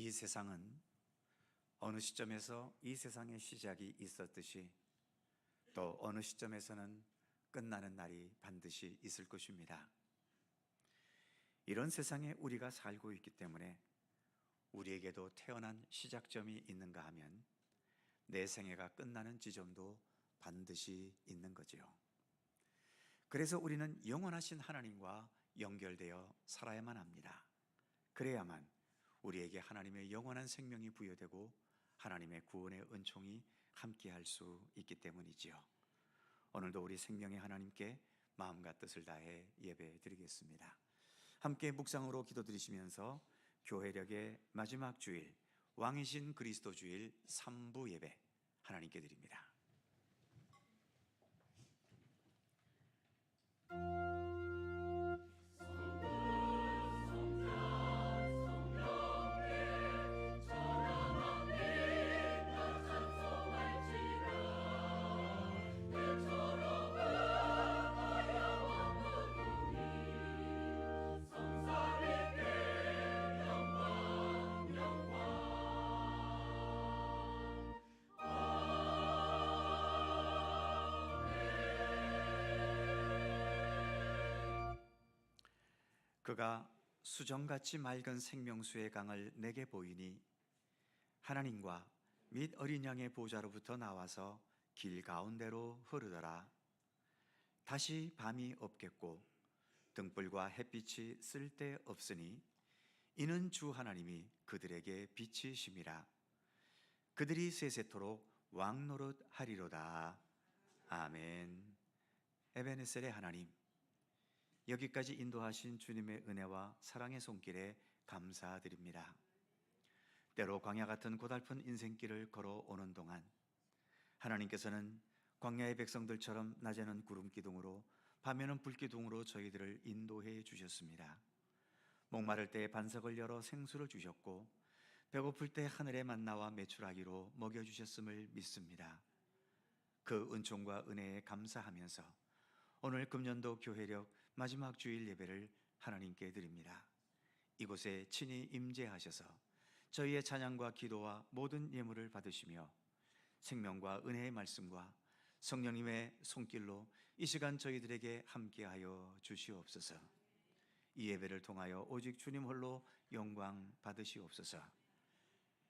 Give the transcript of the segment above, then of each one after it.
이 세상은 어느 시점에서 이 세상의 시작이 있었듯이 또 어느 시점에서는 끝나는 날이 반드시 있을 것입니다. 이런 세상에 우리가 살고 있기 때문에 우리에게도 태어난 시작점이 있는가 하면 내 생애가 끝나는 지점도 반드시 있는 거지요. 그래서 우리는 영원하신 하나님과 연결되어 살아야만 합니다. 그래야만 우리에게 하나님의 영원한 생명이 부여되고 하나님의 구원의 은총이 함께할 수 있기 때문이지요. 오늘도 우리 생명의 하나님께 마음과 뜻을 다해 예배 드리겠습니다. 함께 묵상으로 기도드리시면서 교회력의 마지막 주일, 왕이신 그리스도 주일 3부 예배 하나님께 드립니다. 그가 수정같이 맑은 생명수의 강을 내게 보이니 하나님과 및 어린 양의 보좌로부터 나와서 길 가운데로 흐르더라. 다시 밤이 없겠고 등불과 햇빛이 쓸데없으니 이는 주 하나님이 그들에게 빛이심이라. 그들이 세세토록 왕노릇 하리로다. 아멘. 에베네셀의 하나님, 여기까지 인도하신 주님의 은혜와 사랑의 손길에 감사드립니다. 때로 광야 같은 고달픈 인생길을 걸어오는 동안 하나님께서는 광야의 백성들처럼 낮에는 구름 기둥으로 밤에는 불 기둥으로 저희들을 인도해 주셨습니다. 목마를 때 반석을 열어 생수를 주셨고 배고플 때 하늘의 만나와 메추라기로 먹여주셨음을 믿습니다. 그 은총과 은혜에 감사하면서 오늘 금년도 교회력 마지막 주일 예배를 하나님께 드립니다. 이곳에 친히 임재하셔서 저희의 찬양과 기도와 모든 예물을 받으시며 생명과 은혜의 말씀과 성령님의 손길로 이 시간 저희들에게 함께하여 주시옵소서. 이 예배를 통하여 오직 주님 홀로 영광 받으시옵소서.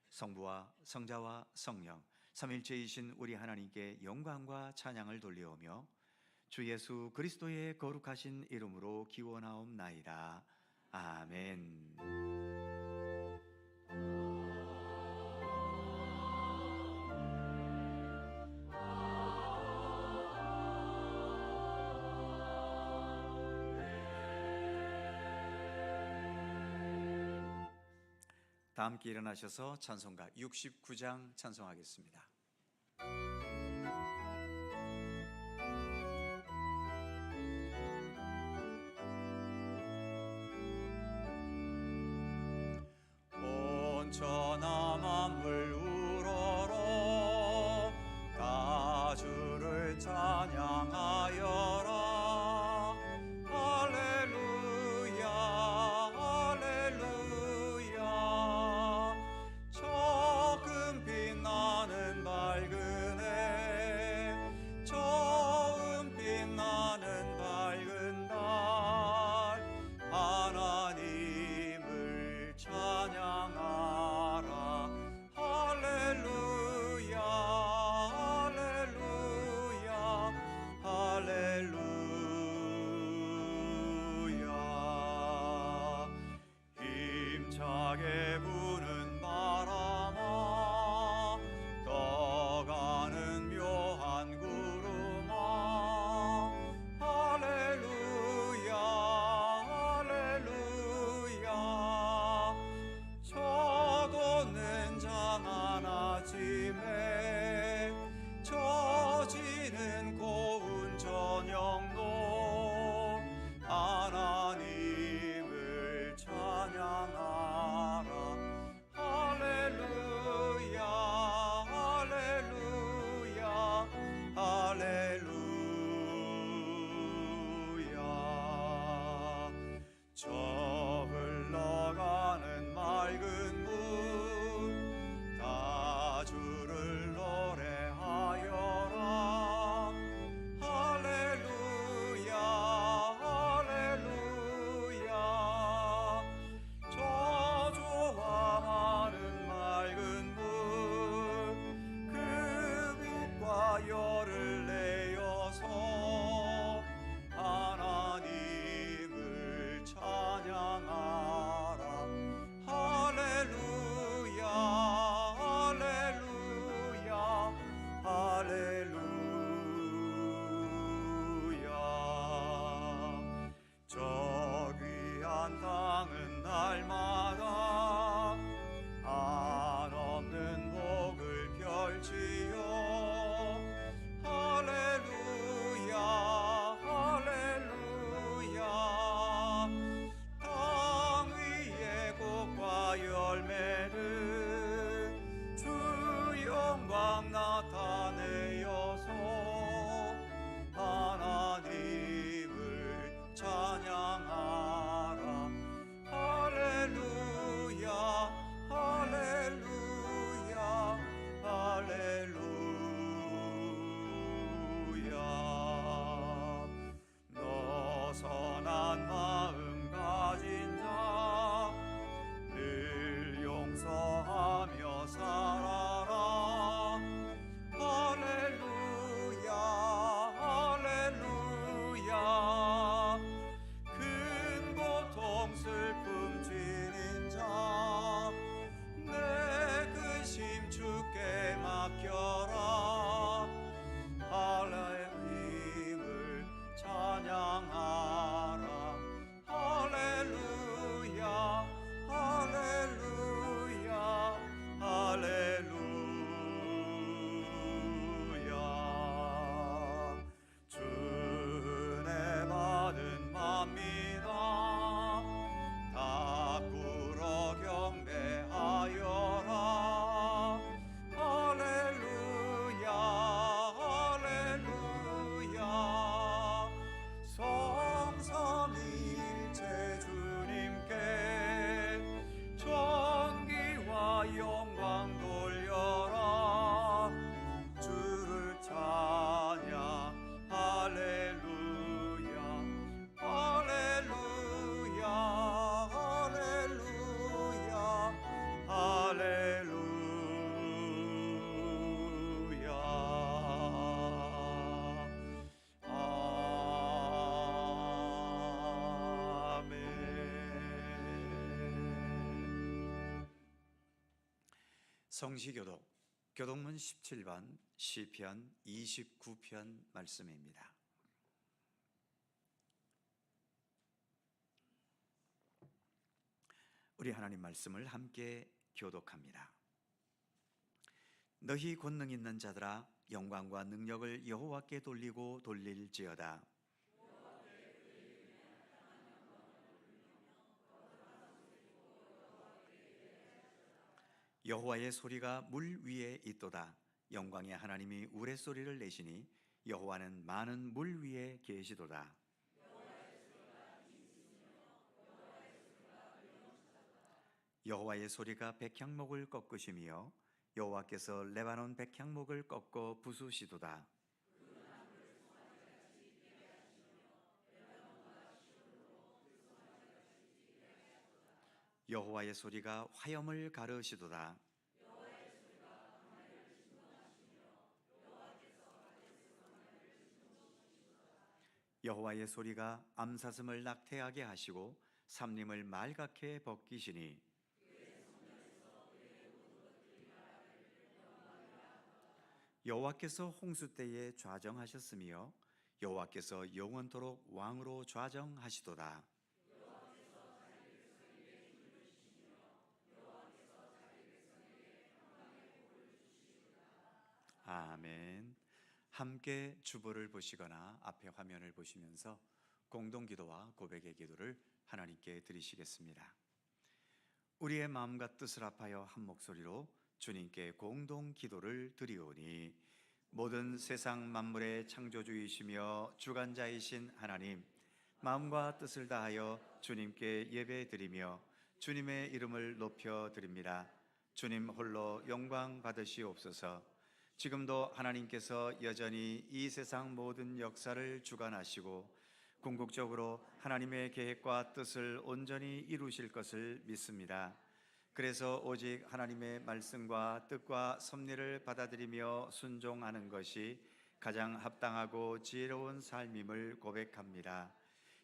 성부와 성자와 성령 삼일체이신 우리 하나님께 영광과 찬양을 돌려오며 주 예수 그리스도의 거룩하신 이름으로 기원하옵나이다. 아멘. 다 함께 일어나셔서 찬송가 69장 찬송하겠습니다. 온천한 만물 우러러 다 주를 찬양하여라. 할렐루야 할렐루야. 조금 빛나는 땅은 날마다 한없는 복을 펼치요. 할렐루야 할렐루야. 땅 위에 꽃과 열매를 주 영광 나타내어서 하나님을 찬양하라. 할렐루야 할렐루야 할렐루야. 너 선한 마음 가진 자 늘 용서하며 살아라. 할렐루야 할렐루야. 큰 고통 슬픔 지닌 자 내 근심 주께 맡겨라. 하나님을 찬양하라. 할렐루야 할렐루야 할렐루야. 주 은혜 받은 맘이다 다 꿇어 경배하여라. 할렐루야 할렐루야. 성삼위일체 주님께 존귀와 영광 돌려라. 주를 찬양 할렐루야 할렐루야 할렐루야 할렐루야. 아멘. 성시교독 교독문 17번 시편 29편 말씀입니다. 우리 하나님 말씀을 함께 교독합니다. 너희 권능 있는 자들아 영광과 능력을 여호와께 돌리고 돌릴지어다. 여호와의 소리가 물 위에 있도다. 영광의 하나님이 우레소리를 내시니 여호와는 많은 물 위에 계시도다. 여호와의 소리가 백향목을 꺾으시며 여호와께서 레바논 백향목을 꺾어 부수시도다. 여호와의 소리가 화염을 가르시도다. 여호와의 소리가 암사슴을 낙태하게 하시고 삼림을 말갛게 벗기시니 여호와께서 홍수 때에 좌정하셨으며 여호와께서 영원토록 왕으로 좌정하시도다. 아멘. 함께 주보를 보시거나 앞에 화면을 보시면서 공동기도와 고백의 기도를 하나님께 드리시겠습니다. 우리의 마음과 뜻을 합하여 한 목소리로 주님께 공동 기도를 드리오니 모든 세상 만물의 창조주이시며 주관자이신 하나님, 마음과 뜻을 다하여 주님께 예배드리며 주님의 이름을 높여드립니다. 주님 홀로 영광 받으시옵소서. 지금도 하나님께서 여전히 이 세상 모든 역사를 주관하시고 궁극적으로 하나님의 계획과 뜻을 온전히 이루실 것을 믿습니다. 그래서 오직 하나님의 말씀과 뜻과 섭리를 받아들이며 순종하는 것이 가장 합당하고 지혜로운 삶임을 고백합니다.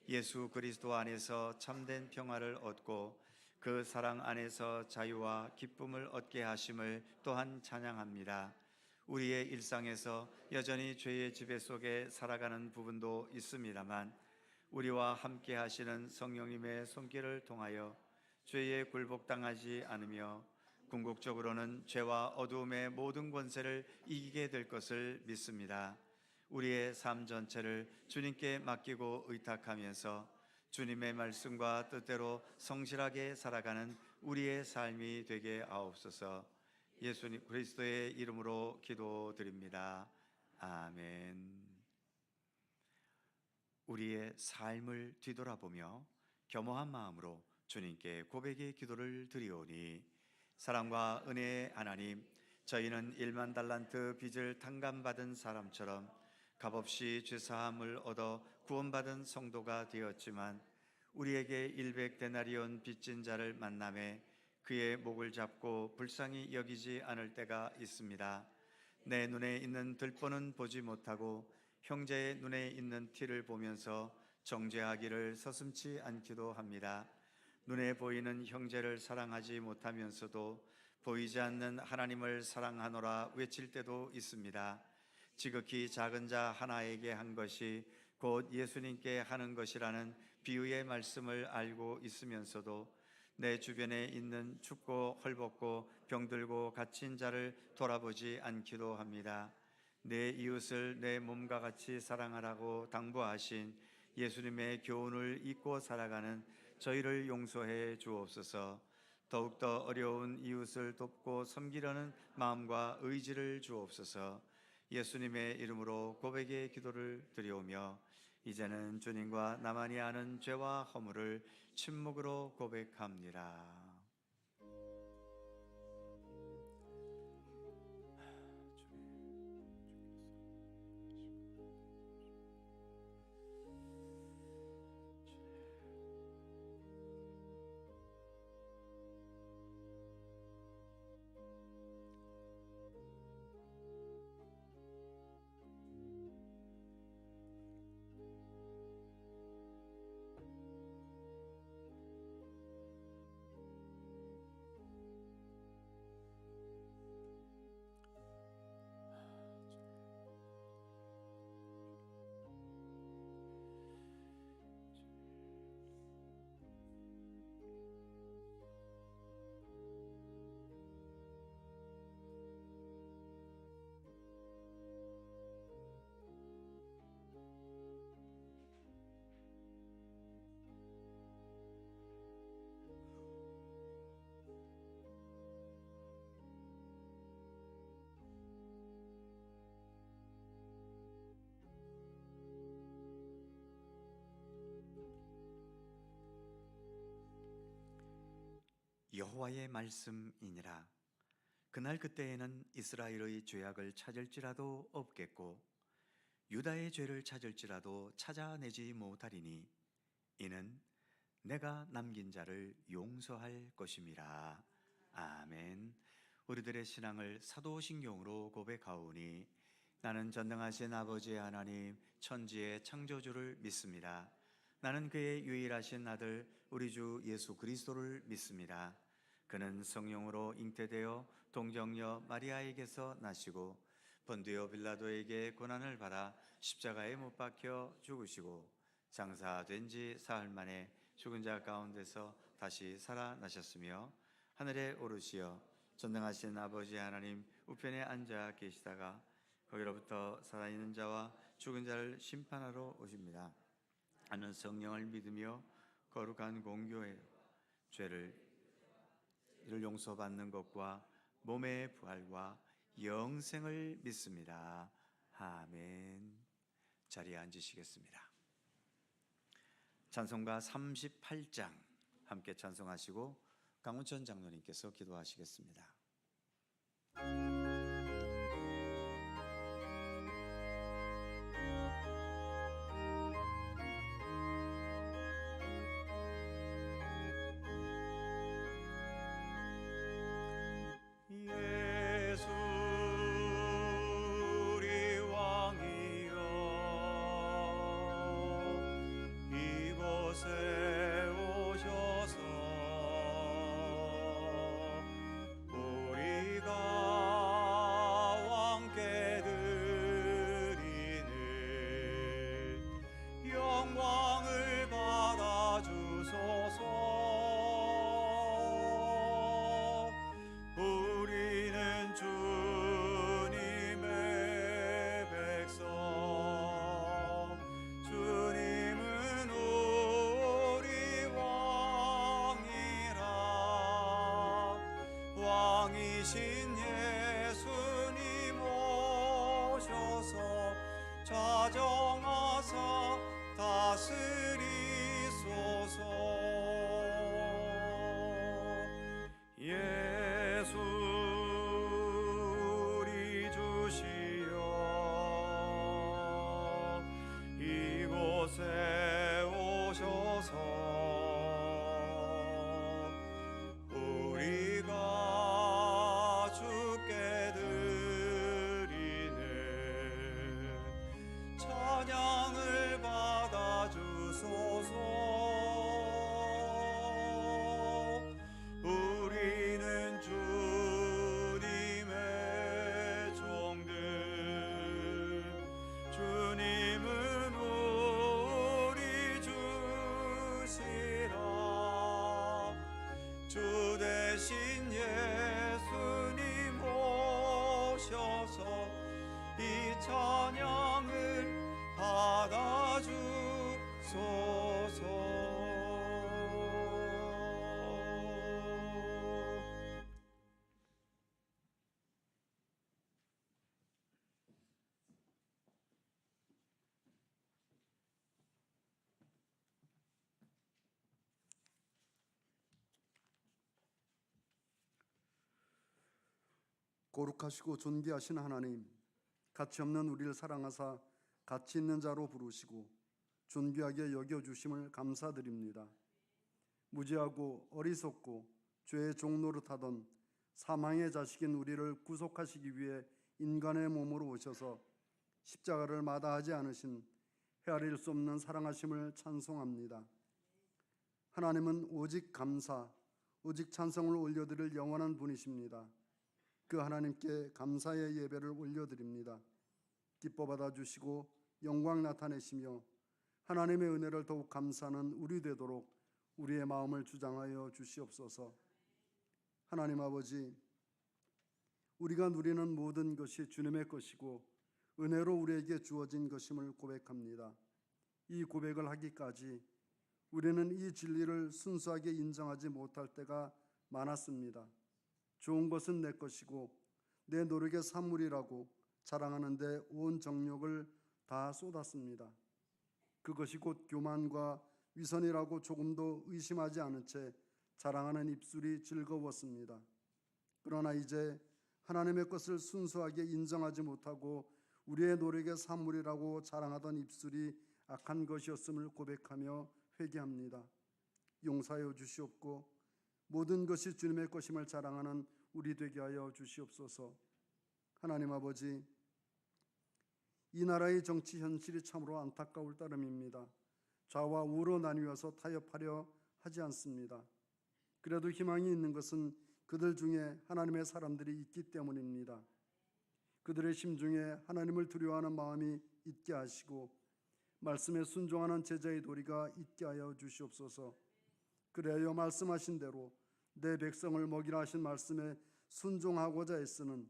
예수 그리스도 안에서 참된 평화를 얻고 그 사랑 안에서 자유와 기쁨을 얻게 하심을 또한 찬양합니다. 우리의 일상에서 여전히 죄의 지배 속에 살아가는 부분도 있습니다만 우리와 함께 하시는 성령님의 손길을 통하여 죄에 굴복당하지 않으며 궁극적으로는 죄와 어두움의 모든 권세를 이기게 될 것을 믿습니다. 우리의 삶 전체를 주님께 맡기고 의탁하면서 주님의 말씀과 뜻대로 성실하게 살아가는 우리의 삶이 되게 하옵소서. 예수님 그리스도의 이름으로 기도드립니다. 아멘. 우리의 삶을 뒤돌아보며 겸허한 마음으로 주님께 고백의 기도를 드리오니, 사랑과 은혜의 하나님, 저희는 1만 달란트 빚을 탕감받은 사람처럼 값없이 죄사함을 얻어 구원받은 성도가 되었지만, 우리에게 100데나리온 빚진 자를 만남에 그의 목을 잡고 불쌍히 여기지 않을 때가 있습니다. 내 눈에 있는 들보는 보지 못하고 형제의 눈에 있는 티를 보면서 정죄하기를 서슴지 않기도 합니다. 눈에 보이는 형제를 사랑하지 못하면서도 보이지 않는 하나님을 사랑하노라 외칠 때도 있습니다. 지극히 작은 자 하나에게 한 것이 곧 예수님께 하는 것이라는 비유의 말씀을 알고 있으면서도 내 주변에 있는 춥고 헐벗고 병들고 갇힌 자를 돌아보지 않기도 합니다. 내 이웃을 내 몸과 같이 사랑하라고 당부하신 예수님의 교훈을 잊고 살아가는 저희를 용서해 주옵소서. 더욱더 어려운 이웃을 돕고 섬기려는 마음과 의지를 주옵소서. 예수님의 이름으로 고백의 기도를 드리오며, 이제는 주님과 나만이 아는 죄와 허물을 침묵으로 고백합니다. 여호와의 말씀이니라. 그날 그때에는 이스라엘의 죄악을 찾을지라도 없겠고 유다의 죄를 찾을지라도 찾아내지 못하리니, 이는 내가 남긴 자를 용서할 것임이라. 아멘. 우리들의 신앙을 사도신경으로 고백하오니, 나는 전능하신 아버지 하나님 천지의 창조주를 믿습니다. 나는 그의 유일하신 아들 우리 주 예수 그리스도를 믿습니다. 그는 성령으로 잉태되어 동정녀 마리아에게서 나시고 본디오 빌라도에게 고난을 받아 십자가에 못 박혀 죽으시고 장사된 지 사흘 만에 죽은 자 가운데서 다시 살아나셨으며 하늘에 오르시어 전능하신 아버지 하나님 우편에 앉아 계시다가 거기로부터 살아있는 자와 죽은 자를 심판하러 오십니다. 나는 성령을 믿으며 거룩한 공교회 죄를 용서받는 것과 몸의 부활과 영생을 믿습니다. 아멘. 자리에 앉으시겠습니다. 찬송가 38장 함께 찬송하시고 강훈천 장로님께서 기도하시겠습니다. 우리가 왕이신 예수님 오셔서 자정하사 다스리소서. 예수 우리 주시여 이곳에 오셔서 우리가 주께 드리는 찬양을 받아주소서. 우리는 주님의 종들, 주님은 우리 주시라. 주 대신 예수님 오셔서 이 찬양을 받아주소서. 거룩하시고 존귀하신 하나님, 가치없는 우리를 사랑하사 가치 있는 자로 부르시고 존귀하게 여겨주심을 감사드립니다. 무지하고 어리석고 죄의 종노릇하던 사망의 자식인 우리를 구속하시기 위해 인간의 몸으로 오셔서 십자가를 마다하지 않으신 헤아릴 수 없는 사랑하심을 찬송합니다. 하나님은 오직 감사, 오직 찬송을 올려드릴 영원한 분이십니다. 그 하나님께 감사의 예배를 올려드립니다. 기뻐 받아주시고 영광 나타내시며 하나님의 은혜를 더욱 감사하는 우리 되도록 우리의 마음을 주장하여 주시옵소서. 하나님 아버지, 우리가 누리는 모든 것이 주님의 것이고 은혜로 우리에게 주어진 것임을 고백합니다. 이 고백을 하기까지 우리는 이 진리를 순수하게 인정하지 못할 때가 많았습니다. 좋은 것은 내 것이고 내 노력의 산물이라고 자랑하는데 온 정력을 다 쏟았습니다. 그것이 곧 교만과 위선이라고 조금도 의심하지 않은 채 자랑하는 입술이 즐거웠습니다. 그러나 이제 하나님의 것을 순수하게 인정하지 못하고 우리의 노력의 산물이라고 자랑하던 입술이 악한 것이었음을 고백하며 회개합니다. 용서하여 주시옵고 모든 것이 주님의 것임을 자랑하는 우리 되게 하여 주시옵소서. 하나님 아버지, 이 나라의 정치 현실이 참으로 안타까울 따름입니다. 좌와 우로 나뉘어서 타협하려 하지 않습니다. 그래도 희망이 있는 것은 그들 중에 하나님의 사람들이 있기 때문입니다. 그들의 심중에 하나님을 두려워하는 마음이 있게 하시고 말씀에 순종하는 제자의 도리가 있게 하여 주시옵소서. 그래야 말씀하신 대로 내 백성을 먹이라 하신 말씀에 순종하고자 애쓰는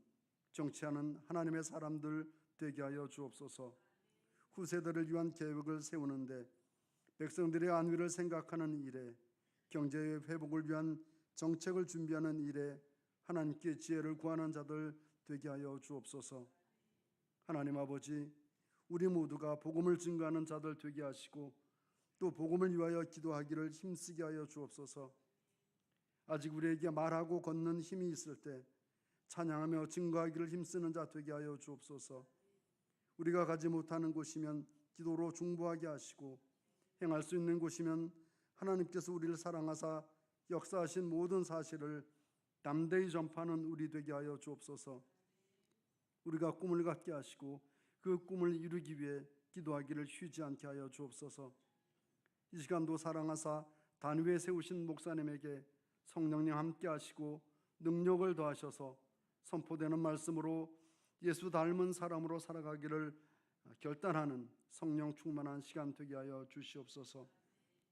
정치하는 하나님의 사람들 되게 하여 주옵소서. 후세대를 위한 계획을 세우는데 백성들의 안위를 생각하는 일에 경제의 회복을 위한 정책을 준비하는 일에 하나님께 지혜를 구하는 자들 되게 하여 주옵소서. 하나님 아버지, 우리 모두가 복음을 증거하는 자들 되게 하시고 또 복음을 위하여 기도하기를 힘쓰게 하여 주옵소서. 아직 우리에게 말하고 걷는 힘이 있을 때 찬양하며 증거하기를 힘쓰는 자 되게 하여 주옵소서. 우리가 가지 못하는 곳이면 기도로 중보하게 하시고 행할 수 있는 곳이면 하나님께서 우리를 사랑하사 역사하신 모든 사실을 담대히 전파하는 우리 되게 하여 주옵소서. 우리가 꿈을 갖게 하시고 그 꿈을 이루기 위해 기도하기를 쉬지 않게 하여 주옵소서. 이 시간도 사랑하사 단위에 세우신 목사님에게 성령님 함께 하시고 능력을 더하셔서 선포되는 말씀으로 예수 닮은 사람으로 살아가기를 결단하는 성령 충만한 시간 되게 하여 주시옵소서.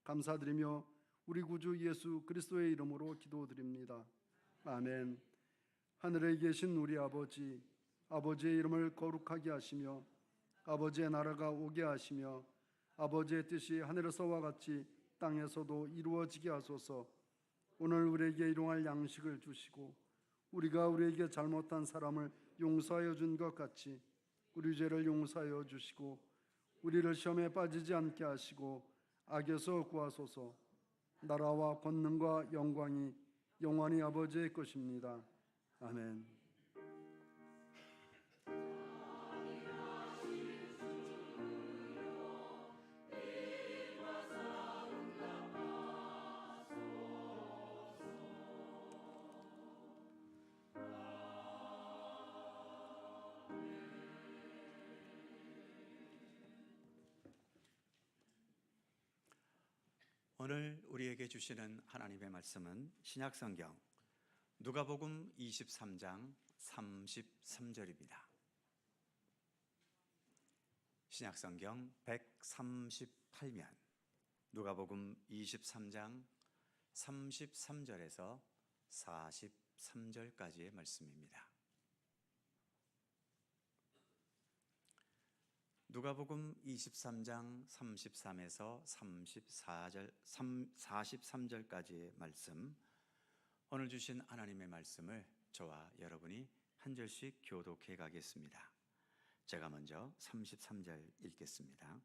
감사드리며 우리 구주 예수 그리스도의 이름으로 기도드립니다. 아멘. 하늘에 계신 우리 아버지, 아버지의 이름을 거룩하게 하시며 아버지의 나라가 오게 하시며 아버지의 뜻이 하늘에서와 같이 땅에서도 이루어지게 하소서. 오늘 우리에게 일용할 양식을 주시고 우리가 우리에게 잘못한 사람을 용서하여 준 것 같이 우리 죄를 용서하여 주시고 우리를 시험에 빠지지 않게 하시고 악에서 구하소서. 나라와 권능과 영광이 영원히 아버지의 것입니다. 아멘. 오늘 우리에게 주시는 하나님의 말씀은 신약성경 누가복음 23장 33절입니다. 신약성경 138면 누가복음 23장 33절에서 43절까지의 말씀입니다. 누가복음 23장 33에서 43절까지의 말씀, 오늘 주신 하나님의 말씀을 저와 여러분이 한 절씩 교독해 가겠습니다. 제가 먼저 33절 읽겠습니다.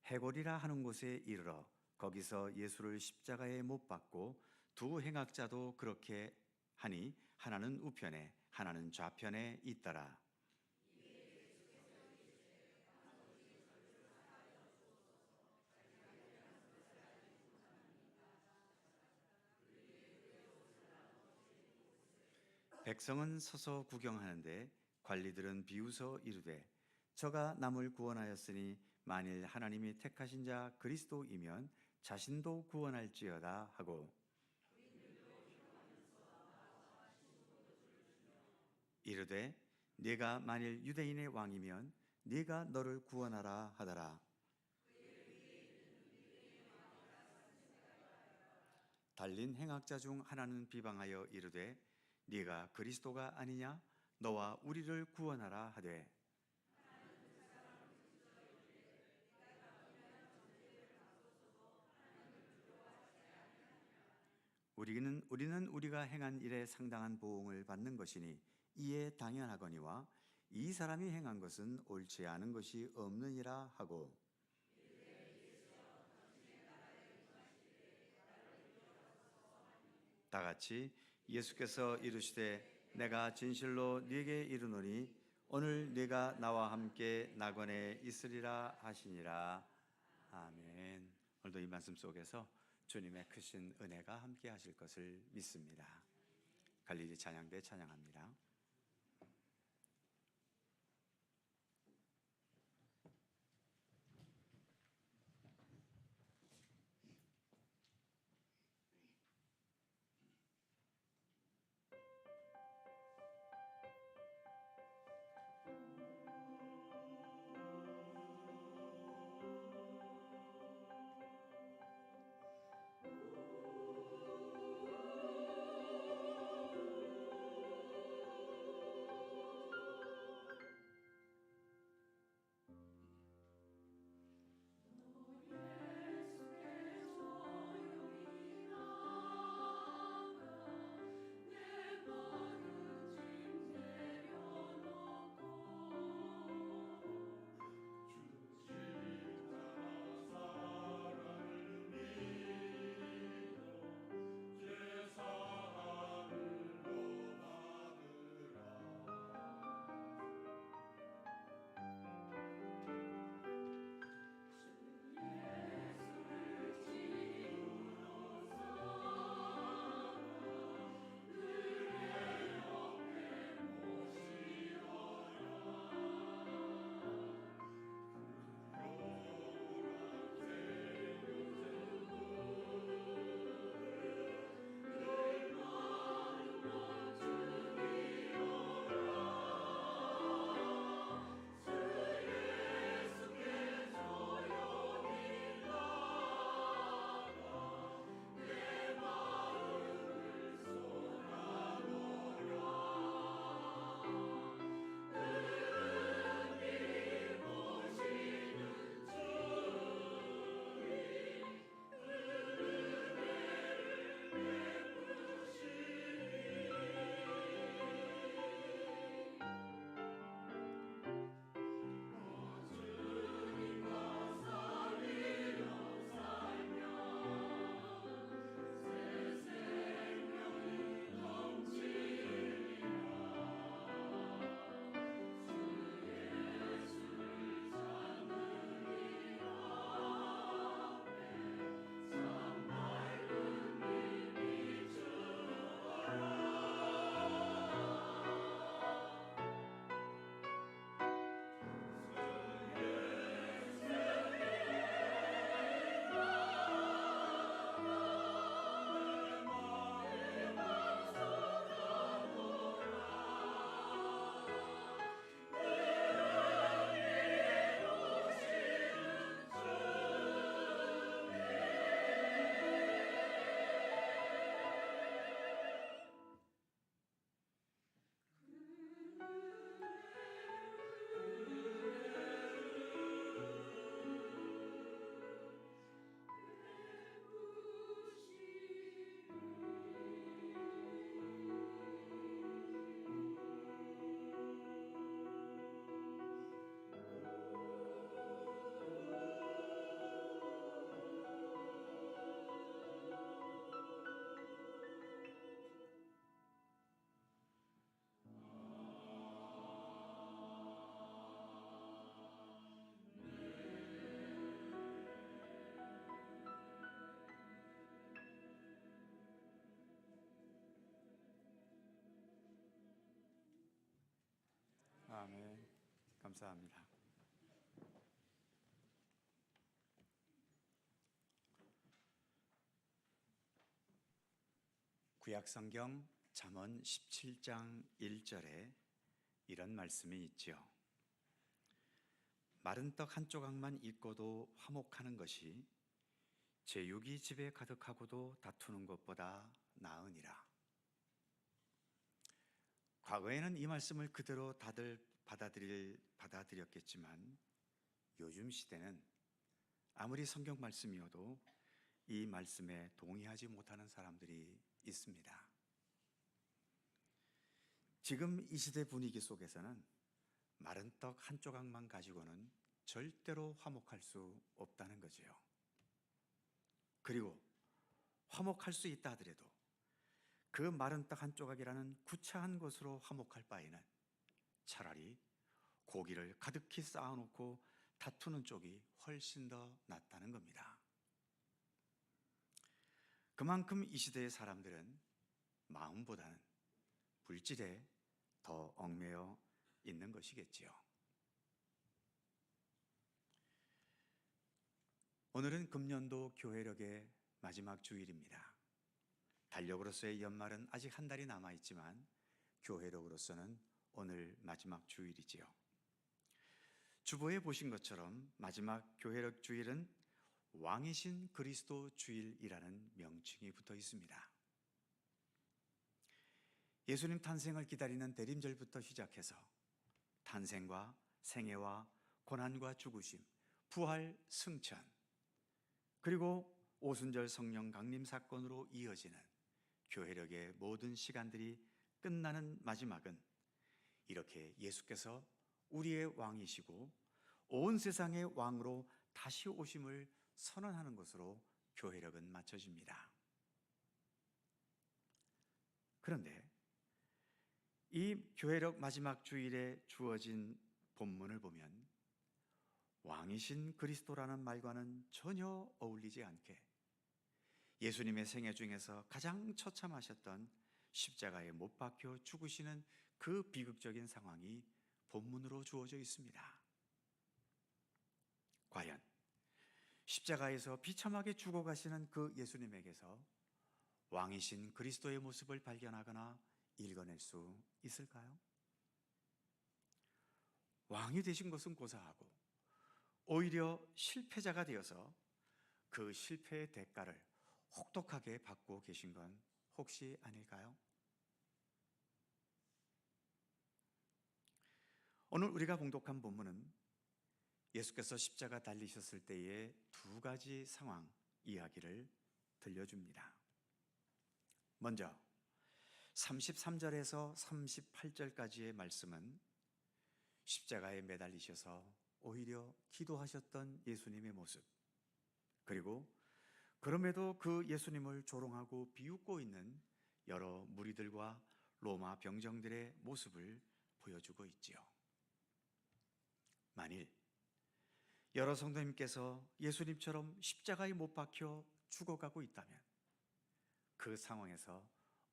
해골이라 하는 곳에 이르러 거기서 예수를 십자가에 못 박고 두 행악자도 그렇게 하니 하나는 우편에 하나는 좌편에 있더라. 백성은 서서 구경하는데 관리들은 비웃어 이르되 저가 남을 구원하였으니 만일 하나님이 택하신 자 그리스도이면 자신도 구원할지어다 하고 이르되 네가 만일 유대인의 왕이면 네가 너를 구원하라 하더라. 달린 행악자 중 하나는 비방하여 이르되 네가 그리스도가 아니냐? 너와 우리를 구원하라 하되 우리는 우리가 행한 일에 상당한 보응을 받는 것이니 이에 당연하거니와 이 사람이 행한 것은 옳지 않은 것이 없느니라 하고 다같이 예수께서 이르시되 내가 진실로 네게 이르노니 오늘 네가 나와 함께 낙원에 있으리라 하시니라. 아멘. 오늘도 이 말씀 속에서 주님의 크신 은혜가 함께 하실 것을 믿습니다. 갈릴리 찬양대 찬양합니다. 감사합니다. 구약성경 잠언 17장 1절에 이런 말씀이 있지요. 마른 떡 한 조각만 있고도 화목하는 것이 제육이 집에 가득하고도 다투는 것보다 나으니라. 과거에는 이 말씀을 그대로 다들 받아들였겠지만 요즘 시대는 아무리 성경 말씀이어도 이 말씀에 동의하지 못하는 사람들이 있습니다. 지금 이 시대 분위기 속에서는 마른 떡 한 조각만 가지고는 절대로 화목할 수 없다는 거지요. 그리고 화목할 수 있다 하더라도 그 마른 떡 한 조각이라는 구차한 것으로 화목할 바에는 차라리 고기를 가득히 쌓아놓고 다투는 쪽이 훨씬 더 낫다는 겁니다. 그만큼 이 시대의 사람들은 마음보다는 물질에 더 얽매여 있는 것이겠지요. 오늘은 금년도 교회력의 마지막 주일입니다. 달력으로서의 연말은 아직 한 달이 남아있지만 교회력으로서는 오늘 마지막 주일이지요. 주보에 보신 것처럼 마지막 교회력 주일은 왕이신 그리스도 주일이라는 명칭이 붙어 있습니다. 예수님 탄생을 기다리는 대림절부터 시작해서 탄생과 생애와 고난과 죽으심, 부활, 승천, 그리고 오순절 성령 강림 사건으로 이어지는 교회력의 모든 시간들이 끝나는 마지막은 이렇게 예수께서 우리의 왕이시고 온 세상의 왕으로 다시 오심을 선언하는 것으로 교회력은 맞춰집니다. 그런데 이 교회력 마지막 주일에 주어진 본문을 보면 왕이신 그리스도라는 말과는 전혀 어울리지 않게 예수님의 생애 중에서 가장 처참하셨던 십자가에 못 박혀 죽으시는 그 비극적인 상황이 본문으로 주어져 있습니다. 과연 십자가에서 비참하게 죽어가시는 그 예수님에게서 왕이신 그리스도의 모습을 발견하거나 읽어낼 수 있을까요? 왕이 되신 것은 고사하고 오히려 실패자가 되어서 그 실패의 대가를 혹독하게 받고 계신 건 혹시 아닐까요? 오늘 우리가 봉독한 본문은 예수께서 십자가 달리셨을 때의 두 가지 상황 이야기를 들려줍니다. 먼저 33절에서 38절까지의 말씀은 십자가에 매달리셔서 오히려 기도하셨던 예수님의 모습, 그리고 그럼에도 그 예수님을 조롱하고 비웃고 있는 여러 무리들과 로마 병정들의 모습을 보여주고 있지요. 만일 여러 성도님께서 예수님처럼 십자가에 못 박혀 죽어가고 있다면 그 상황에서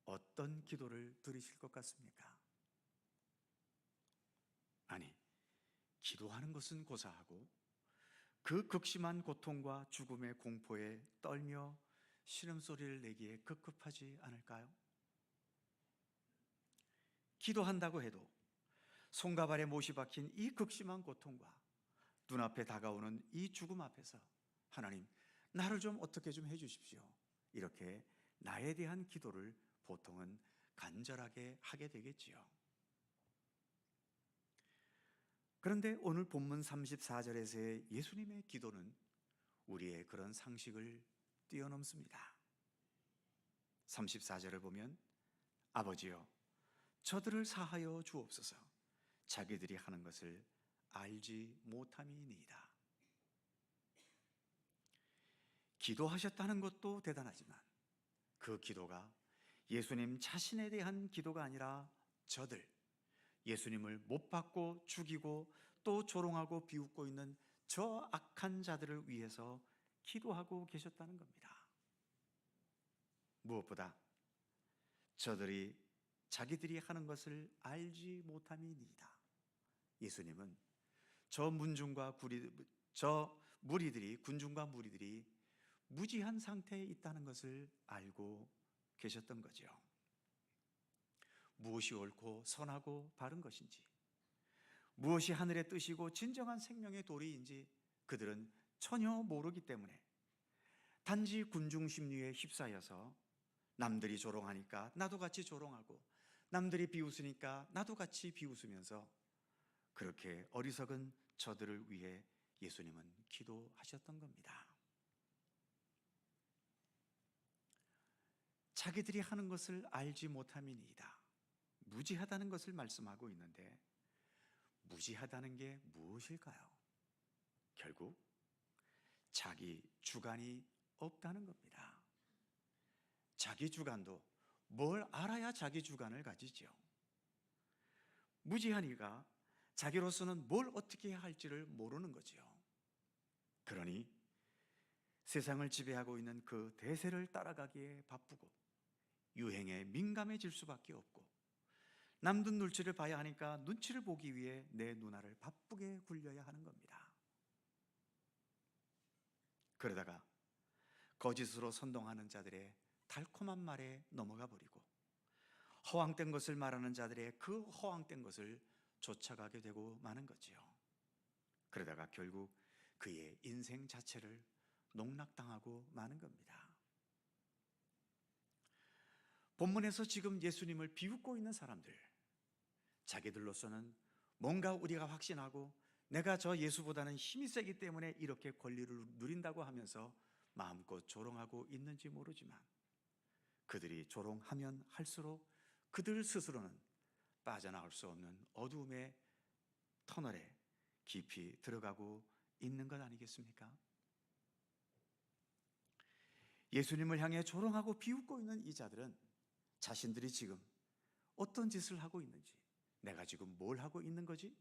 어떤 기도를 드리실 것 같습니까? 아니, 기도하는 것은 고사하고 그 극심한 고통과 죽음의 공포에 떨며 신음소리를 내기에 급급하지 않을까요? 기도한다고 해도 손과 발에 못이 박힌 이 극심한 고통과 눈앞에 다가오는 이 죽음 앞에서 하나님, 나를 좀 어떻게 좀 해주십시오, 이렇게 나에 대한 기도를 보통은 간절하게 하게 되겠지요. 그런데 오늘 본문 34절에서의 예수님의 기도는 우리의 그런 상식을 뛰어넘습니다. 34절을 보면 아버지여 저들을 사하여 주옵소서 자기들이 하는 것을 알지 못함이니이다. 기도하셨다는 것도 대단하지만 그 기도가 예수님 자신에 대한 기도가 아니라 저들, 예수님을 못 박고 죽이고 또 조롱하고 비웃고 있는 저 악한 자들을 위해서 기도하고 계셨다는 겁니다. 무엇보다 자기들이 하는 것을 알지 못함이니이다. 예수님은 군중과 무리들이 무지한 상태에 있다는 것을 알고 계셨던 거죠. 무엇이 옳고 선하고 바른 것인지, 무엇이 하늘의 뜻이고 진정한 생명의 도리인지 그들은 전혀 모르기 때문에 단지 군중 심리에 휩싸여서 남들이 조롱하니까 나도 같이 조롱하고, 남들이 비웃으니까 나도 같이 비웃으면서 그렇게 어리석은 저들을 위해 예수님은 기도하셨던 겁니다. 자기들이 하는 것을 알지 못함이니이다. 무지하다는 것을 말씀하고 있는데, 무지하다는 게 무엇일까요? 결국 자기 주관이 없다는 겁니다. 자기 주관도 뭘 알아야 자기 주관을 가지죠. 무지한 이가 자기로서는 뭘 어떻게 해야 할지를 모르는 거지요. 그러니 세상을 지배하고 있는 그 대세를 따라가기에 바쁘고 유행에 민감해질 수밖에 없고, 남들 눈치를 봐야 하니까 눈치를 보기 위해 내 눈알을 바쁘게 굴려야 하는 겁니다. 그러다가 거짓으로 선동하는 자들의 달콤한 말에 넘어가 버리고, 허황된 것을 말하는 자들의 그 허황된 것을 쫓아가게 되고 마는 거지요. 그러다가 결국 그의 인생 자체를 농락당하고 마는 겁니다. 본문에서 지금 예수님을 비웃고 있는 사람들, 자기들로서는 뭔가 우리가 확신하고 내가 저 예수보다는 힘이 세기 때문에 이렇게 권리를 누린다고 하면서 마음껏 조롱하고 있는지 모르지만, 그들이 조롱하면 할수록 그들 스스로는 빠져나올 수 없는 어두움의 터널에 깊이 들어가고 있는 것 아니겠습니까? 예수님을 향해 조롱하고 비웃고 있는 이 자들은 자신들이 지금 어떤 짓을 하고 있는지, 내가 지금 뭘 하고 있는 거지?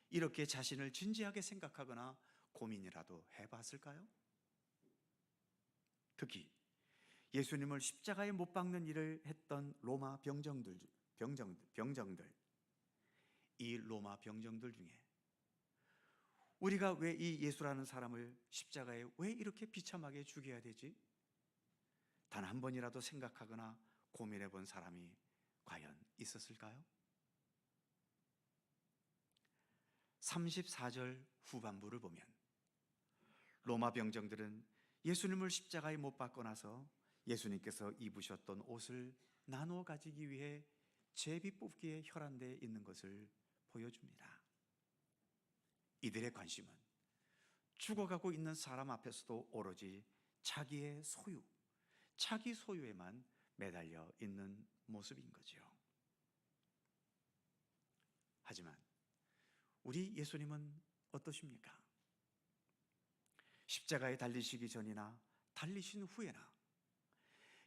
이렇게 자신을 진지하게 생각하거나 고민이라도 해봤을까요? 특히 예수님을 십자가에 못 박는 일을 했던 로마 병정들, 이 로마 병정들 중에 우리가 왜 이 예수라는 사람을 십자가에 왜 이렇게 비참하게 죽여야 되지? 단 한 번이라도 생각하거나 고민해 본 사람이 과연 있었을까요? 34절 후반부를 보면 로마 병정들은 예수님을 십자가에 못 박고 나서 예수님께서 입으셨던 옷을 나누어 가지기 위해 제비 뽑기에 혈안되어 있는 것을 보여줍니다. 이들의 관심은 죽어가고 있는 사람 앞에서도 오로지 자기의 소유, 자기 소유에만 매달려 있는 모습인 거죠. 하지만 우리 예수님은 어떠십니까? 십자가에 달리시기 전이나 달리신 후에나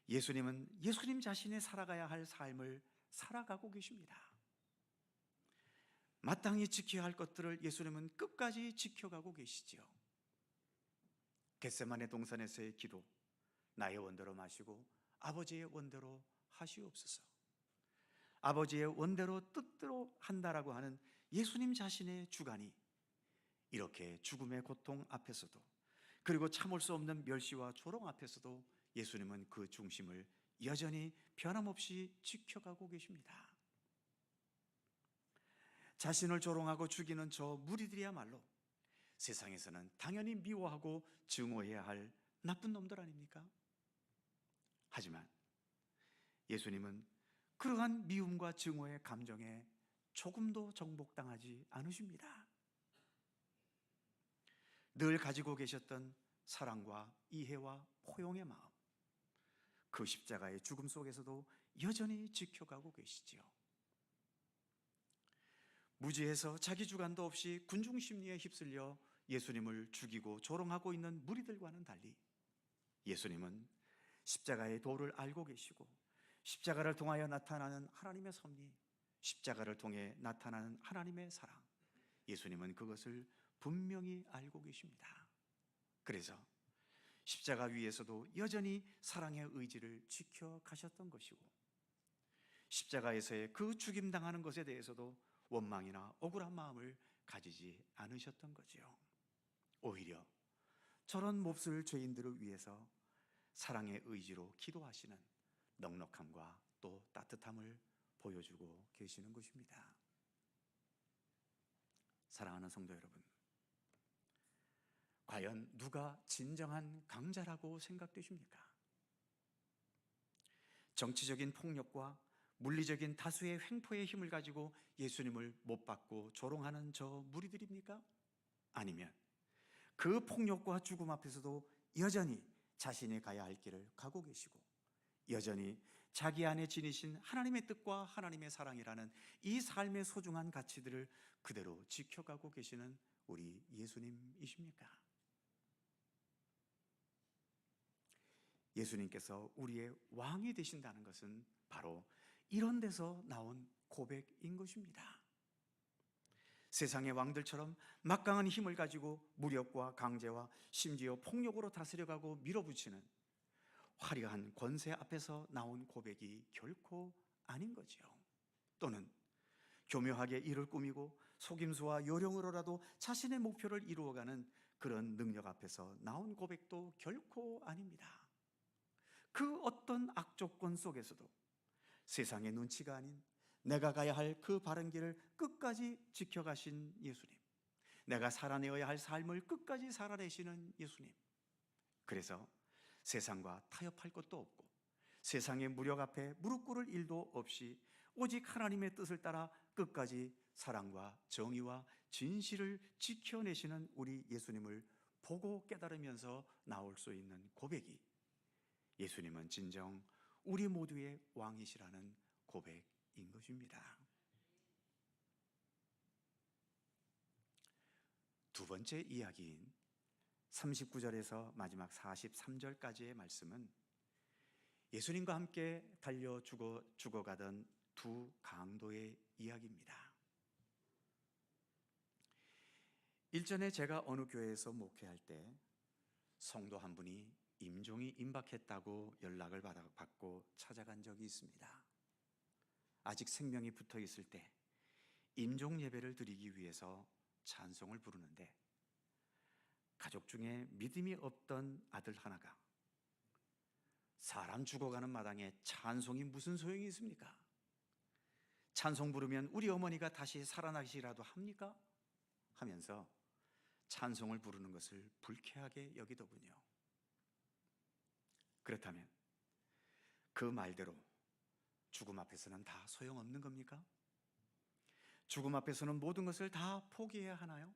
예수님은 예수님 자신이 살아가야 할 삶을 살아가고 계십니다. 마땅히 지켜야 할 것들을 예수님은 끝까지 지켜가고 계시지요. 겟세마네 동산에서의 기도, 나의 원대로 마시고 아버지의 원대로 하시옵소서. 아버지의 원대로 뜻대로 한다라고 하는 예수님 자신의 주관이 이렇게 죽음의 고통 앞에서도, 그리고 참을 수 없는 멸시와 조롱 앞에서도 예수님은 그 중심을 여전히 변함없이 지켜가고 계십니다. 자신을 조롱하고 죽이는 저 무리들이야말로 세상에서는 당연히 미워하고 증오해야 할 나쁜 놈들 아닙니까? 하지만 예수님은 그러한 미움과 증오의 감정에 조금도 정복당하지 않으십니다. 늘 가지고 계셨던 사랑과 이해와 포용의 마음, 그 십자가의 죽음 속에서도 여전히 지켜가고 계시지요. 무지해서 자기 주관도 없이 군중 심리에 휩쓸려 예수님을 죽이고 조롱하고 있는 무리들과는 달리 예수님은 십자가의 도를 알고 계시고, 십자가를 통하여 나타나는 하나님의 섭리, 십자가를 통해 나타나는 하나님의 사랑, 예수님은 그것을 분명히 알고 계십니다. 그래서 십자가 위에서도 여전히 사랑의 의지를 지켜가셨던 것이고, 십자가에서의 그 죽임당하는 것에 대해서도 원망이나 억울한 마음을 가지지 않으셨던 거지요. 오히려 저런 몹쓸 죄인들을 위해서 사랑의 의지로 기도하시는 넉넉함과 또 따뜻함을 보여주고 계시는 것입니다. 사랑하는 성도 여러분, 과연 누가 진정한 강자라고 생각되십니까? 정치적인 폭력과 물리적인 다수의 횡포의 힘을 가지고 예수님을 못 박고 조롱하는 저 무리들입니까? 아니면 그 폭력과 죽음 앞에서도 여전히 자신이 가야 할 길을 가고 계시고 여전히 자기 안에 지니신 하나님의 뜻과 하나님의 사랑이라는 이 삶의 소중한 가치들을 그대로 지켜가고 계시는 우리 예수님이십니까? 예수님께서 우리의 왕이 되신다는 것은 바로 이런 데서 나온 고백인 것입니다. 세상의 왕들처럼 막강한 힘을 가지고 무력과 강제와 심지어 폭력으로 다스려가고 밀어붙이는 화려한 권세 앞에서 나온 고백이 결코 아닌 거지요. 또는 교묘하게 일을 꾸미고 속임수와 요령으로라도 자신의 목표를 이루어가는 그런 능력 앞에서 나온 고백도 결코 아닙니다. 그 어떤 악조건 속에서도 세상의 눈치가 아닌 내가 가야 할 그 바른 길을 끝까지 지켜가신 예수님, 내가 살아내어야 할 삶을 끝까지 살아내시는 예수님, 그래서 세상과 타협할 것도 없고 세상의 무력 앞에 무릎 꿇을 일도 없이 오직 하나님의 뜻을 따라 끝까지 사랑과 정의와 진실을 지켜내시는 우리 예수님을 보고 깨달으면서 나올 수 있는 고백이 예수님은 진정 우리 모두의 왕이시라는 고백인 것입니다. 두 번째 이야기인 39절에서 마지막 43절까지의 말씀은 예수님과 함께 달려 죽어가던 두 강도의 이야기입니다. 일전에 제가 어느 교회에서 목회할 때 성도 한 분이 임종이 임박했다고 연락을 받고 찾아간 적이 있습니다. 아직 생명이 붙어 있을 때 임종 예배를 드리기 위해서 찬송을 부르는데 가족 중에 믿음이 없던 아들 하나가 사람 죽어가는 마당에 찬송이 무슨 소용이 있습니까? 찬송 부르면 우리 어머니가 다시 살아나시라도 합니까? 하면서 찬송을 부르는 것을 불쾌하게 여기더군요. 그렇다면 그 말대로 죽음 앞에서는 다 소용없는 겁니까? 죽음 앞에서는 모든 것을 다 포기해야 하나요?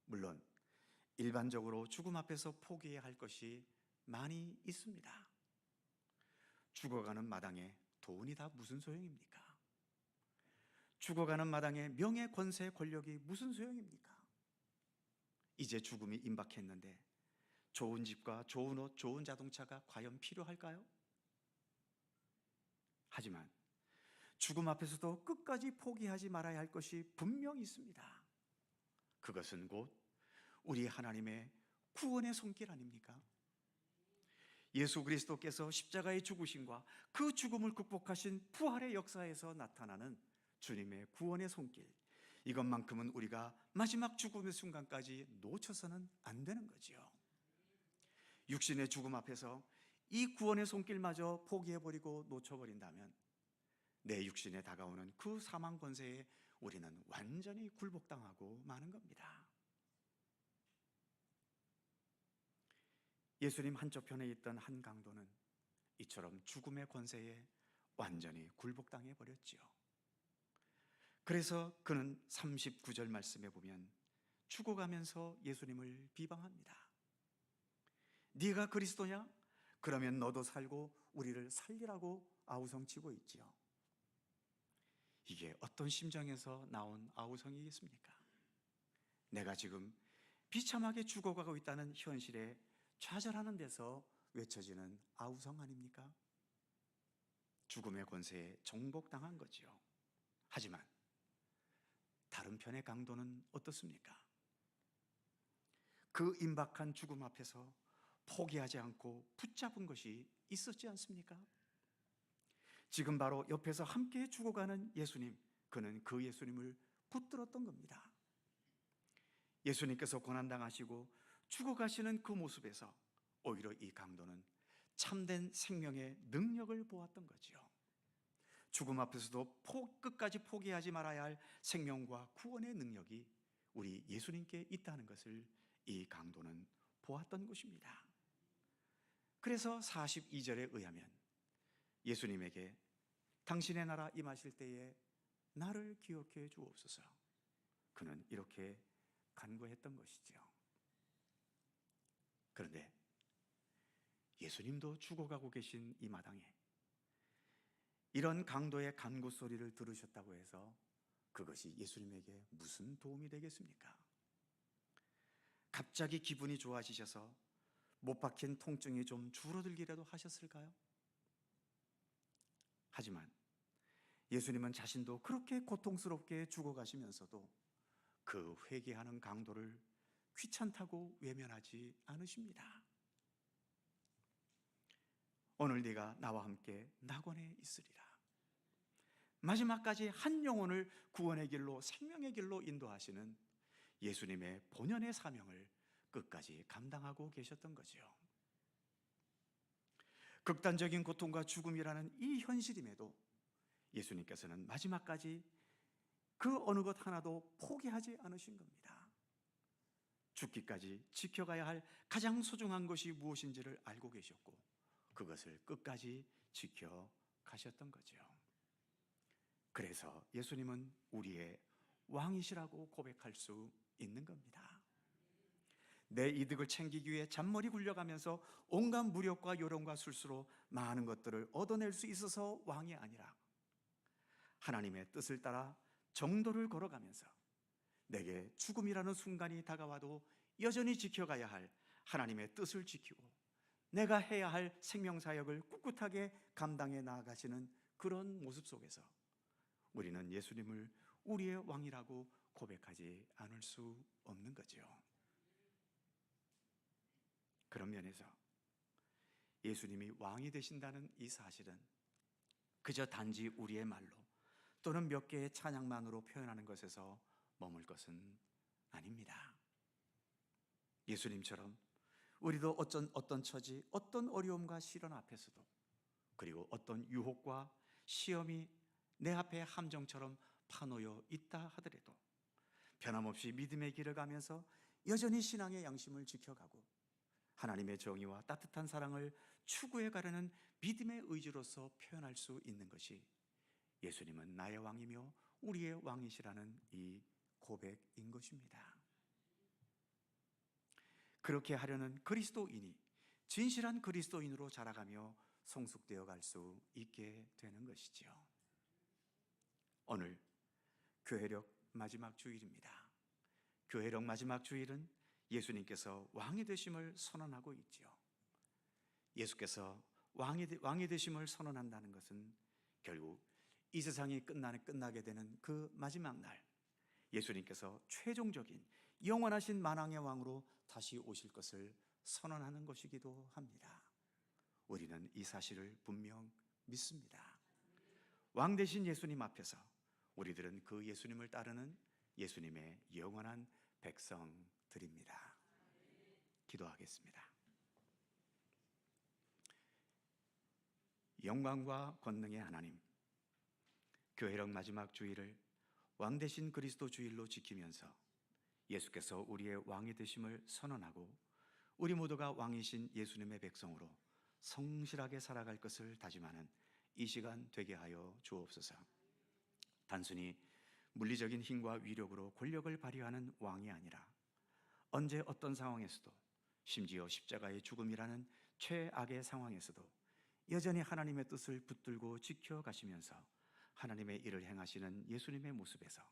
물론 일반적으로 죽음 앞에서 포기해야 할 것이 많이 있습니다. 죽어가는 마당에 돈이 다 무슨 소용입니까? 죽어가는 마당에 명예, 권세, 권력이 무슨 소용입니까? 이제 죽음이 임박했는데 좋은 집과 좋은 옷, 좋은 자동차가 과연 필요할까요? 하지만 죽음 앞에서도 끝까지 포기하지 말아야 할 것이 분명히 있습니다. 그것은 곧 우리 하나님의 구원의 손길 아닙니까? 예수 그리스도께서 십자가의 죽으심과 그 죽음을 극복하신 부활의 역사에서 나타나는 주님의 구원의 손길, 이것만큼은 우리가 마지막 죽음의 순간까지 놓쳐서는 안 되는 거지요. 육신의 죽음 앞에서 이 구원의 손길마저 포기해버리고 놓쳐버린다면 내 육신에 다가오는 그 사망 권세에 우리는 완전히 굴복당하고 마는 겁니다. 예수님 한쪽편에 있던 한 강도는 이처럼 죽음의 권세에 완전히 굴복당해 버렸지요. 그래서 그는 39절 말씀에 보면 죽어가면서 예수님을 비방합니다. 네가 그리스도냐? 그러면 너도 살고 우리를 살리라고 아우성치고 있지요. 이게 어떤 심정에서 나온 아우성이겠습니까? 내가 지금 비참하게 죽어가고 있다는 현실에 좌절하는 데서 외쳐지는 아우성 아닙니까? 죽음의 권세에 정복당한 거지요. 하지만 다른 편의 강도는 어떻습니까? 그 임박한 죽음 앞에서 포기하지 않고 붙잡은 것이 있었지 않습니까? 지금 바로 옆에서 함께 죽어가는 예수님, 그는 그 예수님을 붙들었던 겁니다. 예수님께서 고난당하시고 죽어가시는 그 모습에서 오히려 이 강도는 참된 생명의 능력을 보았던 거지요. 죽음 앞에서도 끝까지 포기하지 말아야 할 생명과 구원의 능력이 우리 예수님께 있다는 것을 이 강도는 보았던 것입니다. 그래서 42절에 의하면 예수님에게 당신의 나라 임하실 때에 나를 기억해 주옵소서, 그는 이렇게 간구했던 것이죠. 그런데 예수님도 죽어가고 계신 이 마당에 이런 강도의 간구 소리를 들으셨다고 해서 그것이 예수님에게 무슨 도움이 되겠습니까? 갑자기 기분이 좋아지셔서 못 박힌 통증이 좀 줄어들기라도 하셨을까요? 하지만 예수님은 자신도 그렇게 고통스럽게 죽어가시면서도 그 회개하는 강도를 귀찮다고 외면하지 않으십니다. 오늘 네가 나와 함께 낙원에 있으리라. 마지막까지 한 영혼을 구원의 길로, 생명의 길로 인도하시는 예수님의 본연의 사명을 끝까지 감당하고 계셨던 거지요. 극단적인 고통과 죽음이라는 이 현실임에도 예수님께서는 마지막까지 그 어느 것 하나도 포기하지 않으신 겁니다. 죽기까지 지켜가야 할 가장 소중한 것이 무엇인지를 알고 계셨고 그것을 끝까지 지켜가셨던 거죠. 그래서 예수님은 우리의 왕이시라고 고백할 수 있는 겁니다. 내 이득을 챙기기 위해 잔머리 굴려가면서 온갖 무력과 요령과 술수로 많은 것들을 얻어낼 수 있어서 왕이 아니라 하나님의 뜻을 따라 정도를 걸어가면서 내게 죽음이라는 순간이 다가와도 여전히 지켜가야 할 하나님의 뜻을 지키고 내가 해야 할 생명사역을 꿋꿋하게 감당해 나아가시는 그런 모습 속에서 우리는 예수님을 우리의 왕이라고 고백하지 않을 수 없는 거죠. 그런 면에서 예수님이 왕이 되신다는 이 사실은 그저 단지 우리의 말로 또는 몇 개의 찬양만으로 표현하는 것에서 머물 것은 아닙니다. 예수님처럼 우리도 어떤 처지, 어떤 어려움과 시련 앞에서도 그리고 어떤 유혹과 시험이 내 앞에 함정처럼 파놓여 있다 하더라도 변함없이 믿음의 길을 가면서 여전히 신앙의 양심을 지켜가고 하나님의 정의와 따뜻한 사랑을 추구해 가려는 믿음의 의지로서 표현할 수 있는 것이 예수님은 나의 왕이며 우리의 왕이시라는 이 고백인 것입니다. 그렇게 하려는 그리스도인이 진실한 그리스도인으로 자라가며 성숙되어 갈 수 있게 되는 것이지요. 오늘 교회력 마지막 주일입니다. 교회력 마지막 주일은 예수님께서 왕이 되심을 선언하고 있지요. 예수께서 왕이 되심을 선언한다는 것은 결국 이 세상이 끝나게 되는 그 마지막 날 예수님께서 최종적인 영원하신 만왕의 왕으로 다시 오실 것을 선언하는 것이기도 합니다. 우리는 이 사실을 분명 믿습니다. 왕 되신 예수님 앞에서 우리들은 그 예수님을 따르는 예수님의 영원한 백성들입니다. 기도하겠습니다. 영광과 권능의 하나님, 교회력 마지막 주일을 왕 되신 그리스도 주일로 지키면서 예수께서 우리의 왕이 되심을 선언하고 우리 모두가 왕이신 예수님의 백성으로 성실하게 살아갈 것을 다짐하는 이 시간 되게 하여 주옵소서. 단순히 물리적인 힘과 위력으로 권력을 발휘하는 왕이 아니라 언제 어떤 상황에서도 심지어 십자가의 죽음이라는 최악의 상황에서도 여전히 하나님의 뜻을 붙들고 지켜가시면서 하나님의 일을 행하시는 예수님의 모습에서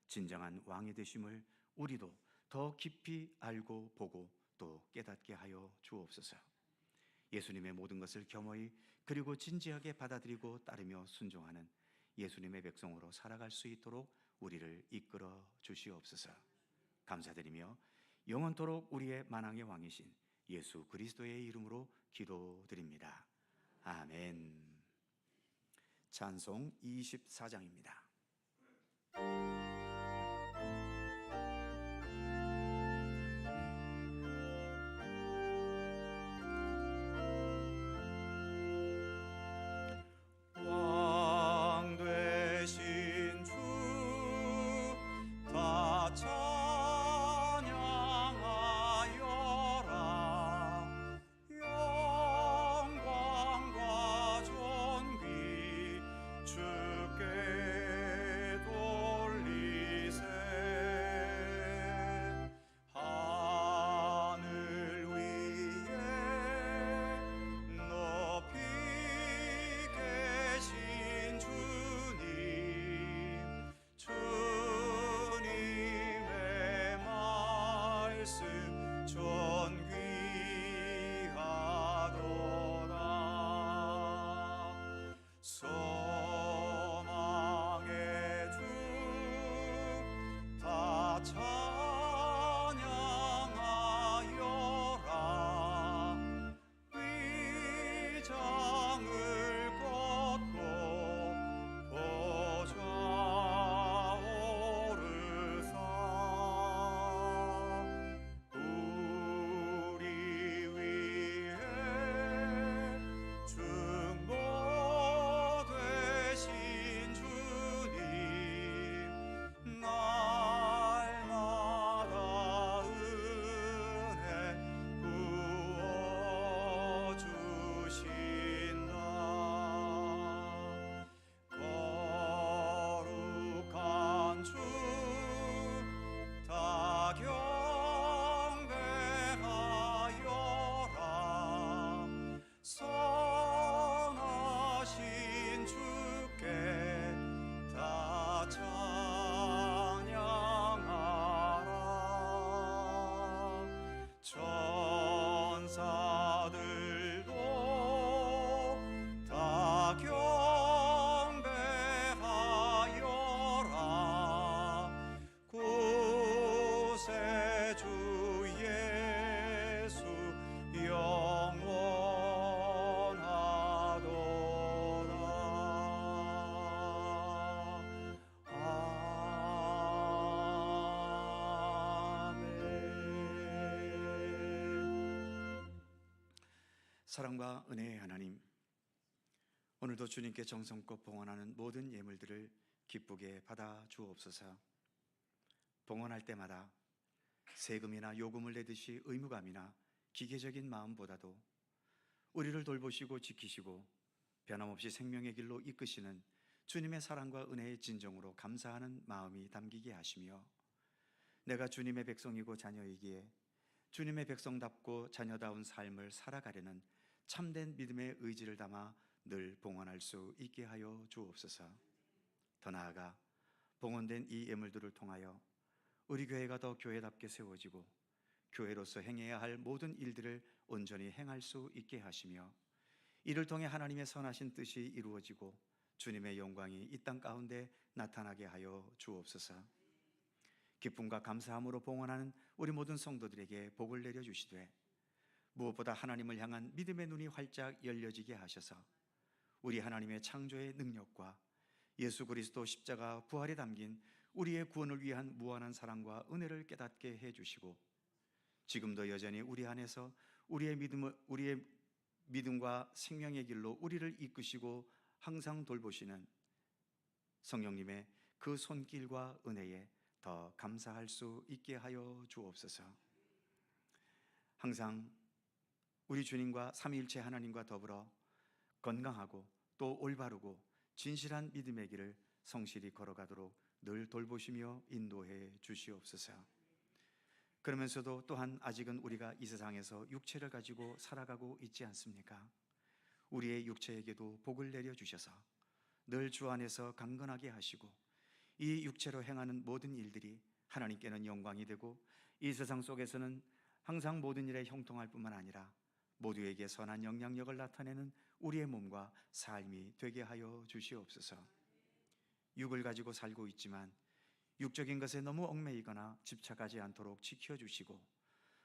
진정한 왕이 되심을 우리도 더 깊이 알고 보고 또 깨닫게 하여 주옵소서. 예수님의 모든 것을 겸허히 그리고 진지하게 받아들이고 따르며 순종하는 예수님의 백성으로 살아갈 수 있도록 우리를 이끌어 주시옵소서. 감사드리며 영원토록 우리의 만왕의 왕이신 예수 그리스도의 이름으로 기도드립니다. 아멘. 찬송 24장입니다. 사랑과 은혜의 하나님, 오늘도 주님께 정성껏 봉헌하는 모든 예물들을 기쁘게 받아 주옵소서. 봉헌할 때마다 세금이나 요금을 내듯이 의무감이나 기계적인 마음보다도 우리를 돌보시고 지키시고 변함없이 생명의 길로 이끄시는 주님의 사랑과 은혜의 진정으로 감사하는 마음이 담기게 하시며, 내가 주님의 백성이고 자녀이기에 주님의 백성답고 자녀다운 삶을 살아가려는 참된 믿음의 의지를 담아 늘 봉헌할 수 있게 하여 주옵소서. 더 나아가 봉헌된 이 예물들을 통하여 우리 교회가 더 교회답게 세워지고 교회로서 행해야 할 모든 일들을 온전히 행할 수 있게 하시며, 이를 통해 하나님의 선하신 뜻이 이루어지고 주님의 영광이 이 땅 가운데 나타나게 하여 주옵소서. 기쁨과 감사함으로 봉헌하는 우리 모든 성도들에게 복을 내려주시되, 무엇보다 하나님을 향한 믿음의 눈이 활짝 열려지게 하셔서 우리 하나님의 창조의 능력과 예수 그리스도 십자가 부활에 담긴 우리의 구원을 위한 무한한 사랑과 은혜를 깨닫게 해주시고, 지금도 여전히 우리 안에서 우리의 믿음과 생명의 길로 우리를 이끄시고 항상 돌보시는 성령님의 그 손길과 은혜에 더 감사할 수 있게 하여 주옵소서. 항상 우리 주님과 삼위일체 하나님과 더불어 건강하고 또 올바르고 진실한 믿음의 길을 성실히 걸어가도록 늘 돌보시며 인도해 주시옵소서. 그러면서도 또한 아직은 우리가 이 세상에서 육체를 가지고 살아가고 있지 않습니까? 우리의 육체에게도 복을 내려주셔서 늘 주 안에서 강건하게 하시고, 이 육체로 행하는 모든 일들이 하나님께는 영광이 되고 이 세상 속에서는 항상 모든 일에 형통할 뿐만 아니라 모두에게 선한 영향력을 나타내는 우리의 몸과 삶이 되게 하여 주시옵소서. 육을 가지고 살고 있지만 육적인 것에 너무 얽매이거나 집착하지 않도록 지켜주시고,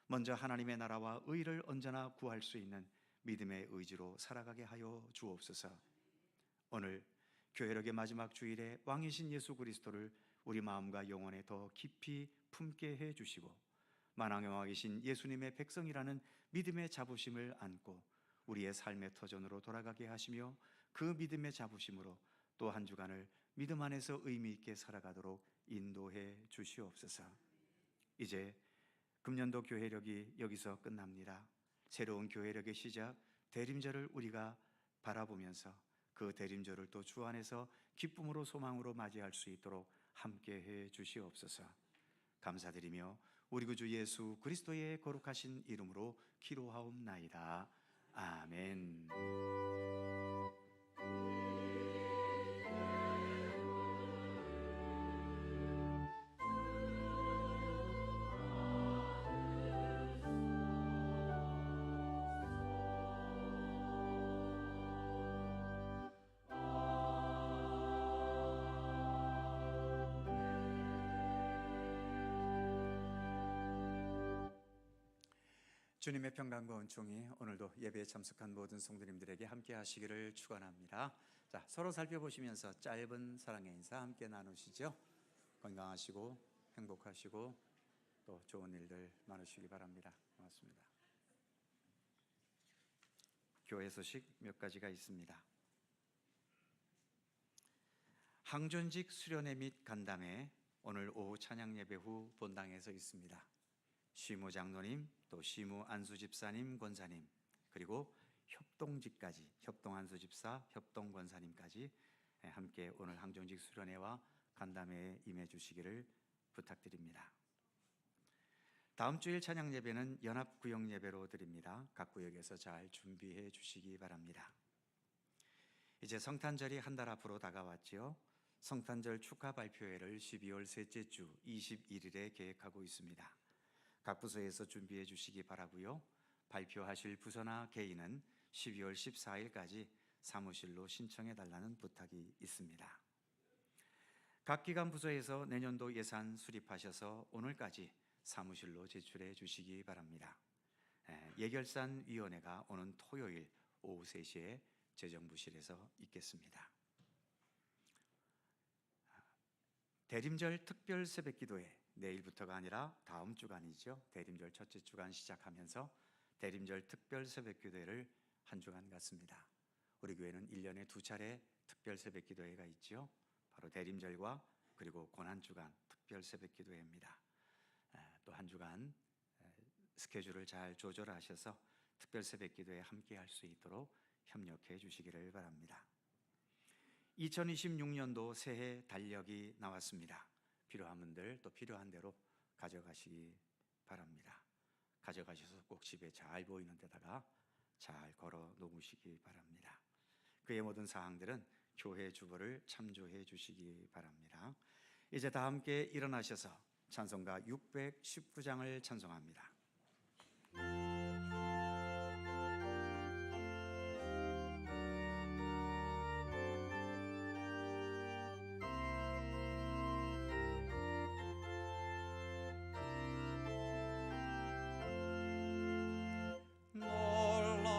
먼저 하나님의 나라와 의를 언제나 구할 수 있는 믿음의 의지로 살아가게 하여 주옵소서. 오늘 교회력의 마지막 주일에 왕이신 예수 그리스도를 우리 마음과 영혼에 더 깊이 품게 해주시고, 만왕의 왕이신 예수님의 백성이라는 믿음의 자부심을 안고 우리의 삶의 터전으로 돌아가게 하시며, 그 믿음의 자부심으로 또 한 주간을 믿음 안에서 의미 있게 살아가도록 인도해 주시옵소서. 이제 금년도 교회력이 여기서 끝납니다. 새로운 교회력의 시작 대림절을 우리가 바라보면서 그 대림절을 또 주 안에서 기쁨으로 소망으로 맞이할 수 있도록 함께해 주시옵소서. 감사드리며 우리 구주 예수 그리스도의 거룩하신 이름으로 기도하옵나이다. 아멘. 주님의 평강과 은총이 오늘도 예배에 참석한 모든 성도님들에게 함께 하시기를 축원합니다. 자, 서로 살펴보시면서 짧은 사랑의 인사 함께 나누시죠. 건강하시고 행복하시고 또 좋은 일들 많으시기 바랍니다. 고맙습니다. 교회 소식 몇 가지가 있습니다. 항존직 수련회 및 간담회 오늘 오후 찬양 예배 후 본당에서 있습니다. 시무 장로님, 또 시무 안수 집사님, 권사님, 그리고 협동직까지 협동 안수 집사, 협동 권사님까지 함께 오늘 항존직 수련회와 간담회에 임해 주시기를 부탁드립니다. 다음 주일 찬양 예배는 연합 구역 예배로 드립니다. 각 구역에서 잘 준비해 주시기 바랍니다. 이제 성탄절이 한 달 앞으로 다가왔지요. 성탄절 축하 발표회를 12월 셋째 주 21일에 계획하고 있습니다. 각 부서에서 준비해 주시기 바라고요. 발표하실 부서나 개인은 12월 14일까지 사무실로 신청해 달라는 부탁이 있습니다. 각 기관 부서에서 내년도 예산 수립하셔서 오늘까지 사무실로 제출해 주시기 바랍니다. 예결산위원회가 오는 토요일 오후 3시에 재정부실에서 있겠습니다. 대림절 특별 새벽기도회 내일부터가 아니라 다음 주간이죠. 대림절 첫째 주간 시작하면서 대림절 특별 새벽기도회를 한 주간 같습니다. 우리 교회는 1년에 2차례 특별 새벽 기도회가 있죠. 바로 대림절과 그리고 고난주간 특별 새벽 기도회입니다. 또 한 주간 스케줄을 잘 조절하셔서 특별 새벽 기도에 함께 할 수 있도록 협력해 주시기를 바랍니다. 2026년도 새해 달력이 나왔습니다. 필요한 분들 또 필요한 대로 가져가시기 바랍니다. 가져가셔서 꼭 집에 잘 보이는 데다가 잘 걸어 놓으시기 바랍니다. 그의 모든 사항들은 교회 주보를 참조해 주시기 바랍니다. 이제 다 함께 일어나셔서 찬송가 619장을 찬송합니다.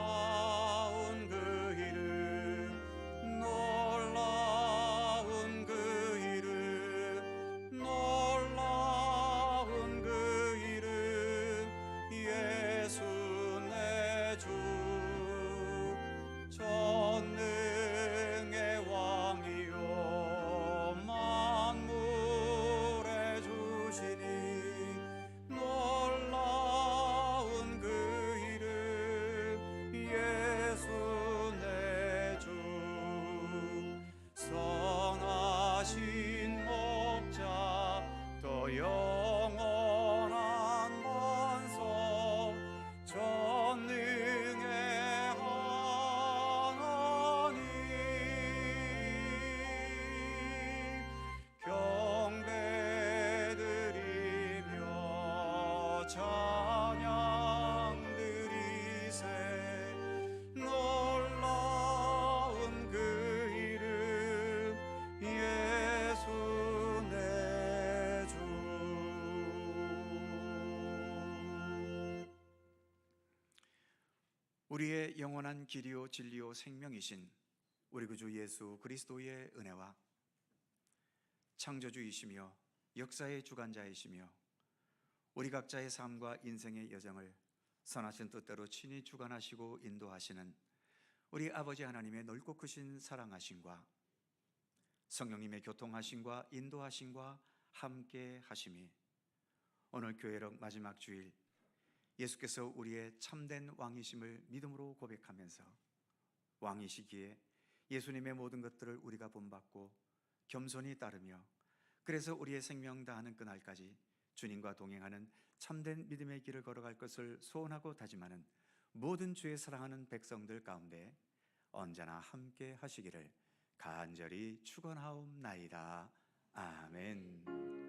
놀라운 그 이름, 놀라운 그 이름, 놀라운 그 이름, 예수 내 주. 전능의 왕이요 만물의 주시니 놀라운 그 이름, 예수 내 주. 선하신 목자 또 영원한 반석, 전능의 하나님, 경배드리며 찬양 드리세. 놀라운 그 이름, 예수 내 주. 우리의 영원한 길이요 진리요 생명이신 우리 구주 예수 그리스도의 은혜와 창조주이시며 역사의 주관자이시며 우리 각자의 삶과 인생의 여정을 선하신 뜻대로 친히 주관하시고 인도하시는 우리 아버지 하나님의 넓고 크신 사랑하심과 성령님의 교통하심과 인도하심과 함께 하심이 오늘 교회력 마지막 주일 예수께서 우리의 참된 왕이심을 믿음으로 고백하면서 왕이시기에 예수님의 모든 것들을 우리가 본받고 겸손히 따르며 그래서 우리의 생명 다하는 그날까지 주님과 동행하는 참된 믿음의 길을 걸어갈 것을 소원하고 다짐하는 모든 주의 사랑하는 백성들 가운데 언제나 함께 하시기를 간절히 축원하옵나이다. 아멘.